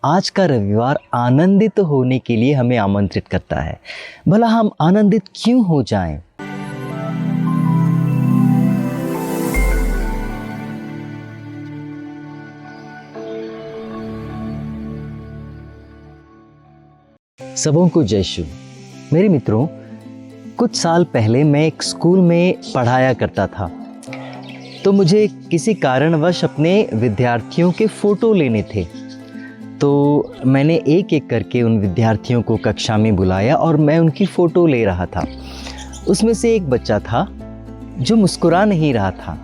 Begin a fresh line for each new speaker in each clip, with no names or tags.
आज का रविवार आनंदित होने के लिए हमें आमंत्रित करता है। भला हम आनंदित क्यों हो जाएं? सबों को जय शिव। मेरे मित्रों, कुछ साल पहले मैं एक स्कूल में पढ़ाया करता था, तो मुझे किसी कारणवश अपने विद्यार्थियों के फ़ोटो लेने थे। तो मैंने एक एक करके उन विद्यार्थियों को कक्षा में बुलाया और मैं उनकी फ़ोटो ले रहा था। उसमें से एक बच्चा था जो मुस्कुरा नहीं रहा था।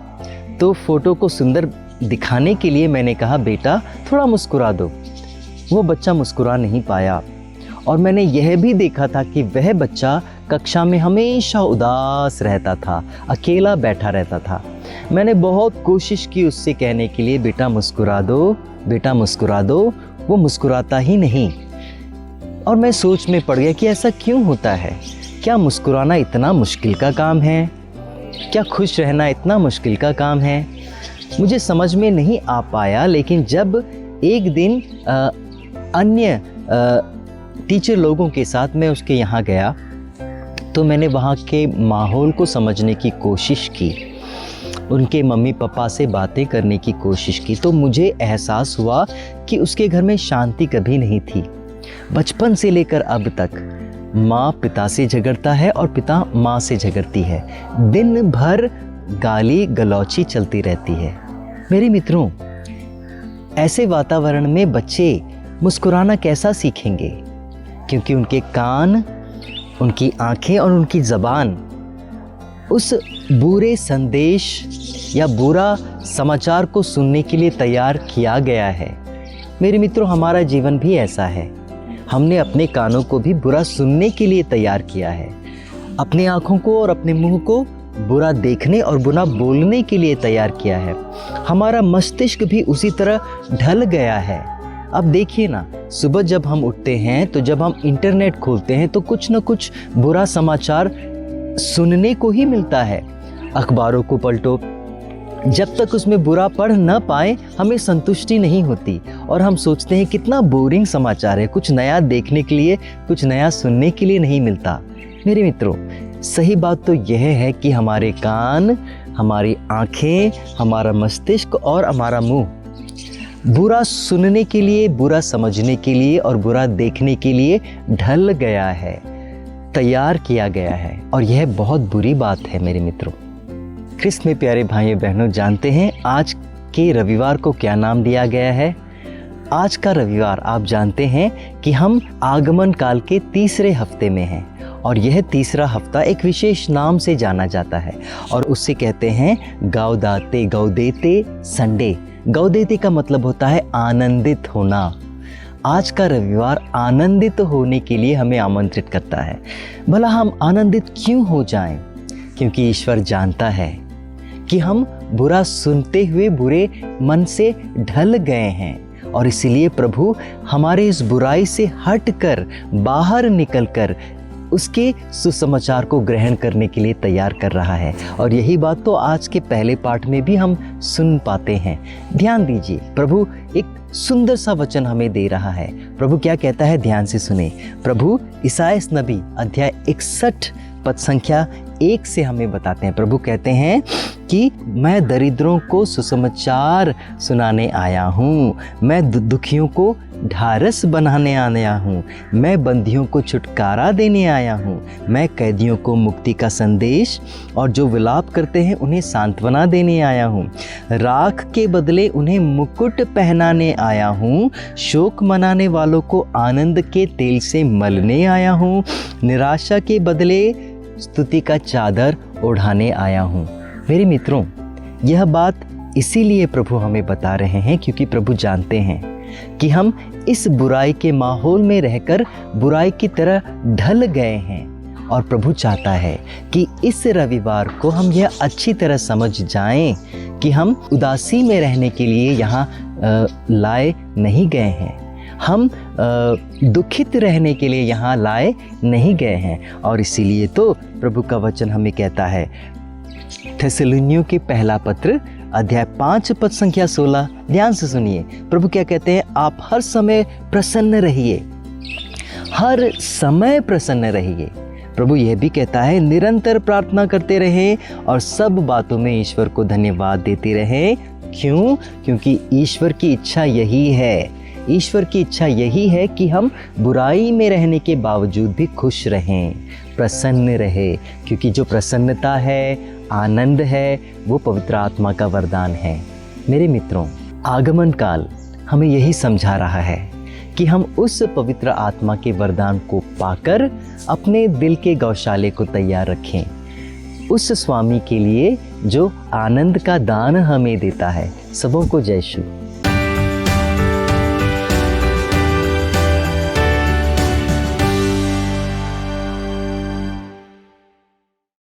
तो फ़ोटो को सुंदर दिखाने के लिए मैंने कहा, बेटा थोड़ा मुस्कुरा दो। वो बच्चा मुस्कुरा नहीं पाया और मैंने यह भी देखा था कि वह बच्चा कक्षा में हमेशा उदास रहता था, अकेला बैठा रहता था। मैंने बहुत कोशिश की उससे कहने के लिए, बेटा मुस्कुरा दो, बेटा मुस्कुरा दो। वो मुस्कुराता ही नहीं और मैं सोच में पड़ गया कि ऐसा क्यों होता है। क्या मुस्कुराना इतना मुश्किल का काम है? क्या खुश रहना इतना मुश्किल का काम है? मुझे समझ में नहीं आ पाया। लेकिन जब एक दिन अन्य टीचर लोगों के साथ मैं उसके यहाँ गया तो मैंने वहाँ के माहौल को समझने की कोशिश की, उनके मम्मी पापा से बातें करने की कोशिश की। तो मुझे एहसास हुआ कि उसके घर में शांति कभी नहीं थी। बचपन से लेकर अब तक माँ पिता से झगड़ता है और पिता माँ से झगड़ती है। दिन भर गाली गलौची चलती रहती है। मेरे मित्रों, ऐसे वातावरण में बच्चे मुस्कुराना कैसा सीखेंगे? क्योंकि उनके कान, उनकी आंखें और उनकी ज़बान उस बुरे संदेश या बुरा समाचार को सुनने के लिए तैयार किया गया है। मेरे मित्रों, हमारा जीवन भी ऐसा है। हमने अपने कानों को भी बुरा सुनने के लिए तैयार किया है, अपनी आँखों को और अपने मुंह को बुरा देखने और बुरा बोलने के लिए तैयार किया है। हमारा मस्तिष्क भी उसी तरह ढल गया है। अब देखिए ना, सुबह जब हम उठते हैं तो जब हम इंटरनेट खोलते हैं तो कुछ न कुछ बुरा समाचार सुनने को ही मिलता है। अखबारों को पलटो, जब तक उसमें बुरा पढ़ न पाए हमें संतुष्टि नहीं होती और हम सोचते हैं कितना बोरिंग समाचार है, कुछ नया देखने के लिए, कुछ नया सुनने के लिए नहीं मिलता। मेरे मित्रों, सही बात तो यह है कि हमारे कान, हमारी आँखें, हमारा मस्तिष्क और हमारा मुँह बुरा सुनने के लिए, बुरा समझने के लिए और बुरा देखने के लिए ढल गया है, तैयार किया गया है। और यह बहुत बुरी बात है। मेरे मित्रों, ख्रिस्त में प्यारे भाइयों बहनों, जानते हैं आज के रविवार को क्या नाम दिया गया है? आज का रविवार आप जानते हैं कि हम आगमन काल के तीसरे हफ्ते में हैं और यह तीसरा हफ्ता एक विशेष नाम से जाना जाता है और उससे कहते हैं गाउदाते गाउदेते संडे। गाउदेते का मतलब होता है आनंदित होना। आज का रविवार आनंदित होने के लिए हमें आमंत्रित करता है। भला हम आनंदित क्यों हो जाएं? क्योंकि ईश्वर जानता है कि हम बुरा सुनते हुए बुरे मन से ढल गए हैं और इसीलिए प्रभु हमारे इस बुराई से हटकर, बाहर निकलकर उसके सुसमाचार को ग्रहण करने के लिए तैयार कर रहा है। और यही बात तो आज के पहले पाठ में भी हम सुन पाते हैं। ध्यान दीजिए, प्रभु एक सुंदर सा वचन हमें दे रहा है। प्रभु क्या कहता है, ध्यान से सुने। प्रभु इसायास नबी अध्याय 61 पद संख्या 1 से हमें बताते हैं। प्रभु कहते हैं कि मैं दरिद्रों को सुसमाचार सुनाने आया हूँ, मैं दुखियों को ढारस बनाने आया हूँ, मैं बंदियों को छुटकारा देने आया हूँ, मैं कैदियों को मुक्ति का संदेश और जो विलाप करते हैं उन्हें सांत्वना देने आया हूँ, राख के बदले उन्हें मुकुट पहनाने आया हूँ, शोक मनाने वालों को आनंद के तेल से मलने आया हूँ, निराशा के बदले स्तुति का चादर ओढ़ाने आया हूँ। मेरे मित्रों, यह बात इसीलिए प्रभु हमें बता रहे हैं क्योंकि प्रभु जानते हैं कि हम इस बुराई के माहौल में रहकर बुराई की तरह ढल गए हैं और प्रभु चाहता है कि इस रविवार को हम यह अच्छी तरह समझ जाएं कि हम उदासी में रहने के लिए यहाँ लाए नहीं गए हैं, हम दुखित रहने के लिए यहाँ लाए नहीं गए हैं। और इसीलिए तो प्रभु का वचन हमें कहता है, थेसलोनियों के पहला पत्र अध्याय 5 पद संख्या 16, ध्यान से सुनिए। प्रभु क्या कहते हैं? आप हर समय प्रसन्न रहिए, हर समय प्रसन्न रहिए। प्रभु यह भी कहता है निरंतर प्रार्थना करते रहें और सब बातों में ईश्वर को धन्यवाद देते रहें। क्यों? क्योंकि ईश्वर की इच्छा यही है, ईश्वर की इच्छा यही है कि हम बुराई में रहने के बावजूद भी खुश रहें, प्रसन्न रहे, क्योंकि जो प्रसन्नता है, आनंद है, वो पवित्र आत्मा का वरदान है। मेरे मित्रों, आगमन काल हमें यही समझा रहा है कि हम उस पवित्र आत्मा के वरदान को पाकर अपने दिल के गौशाले को तैयार रखें, उस स्वामी के लिए जो आनंद का दान हमें देता है। सबों को जय यीशु।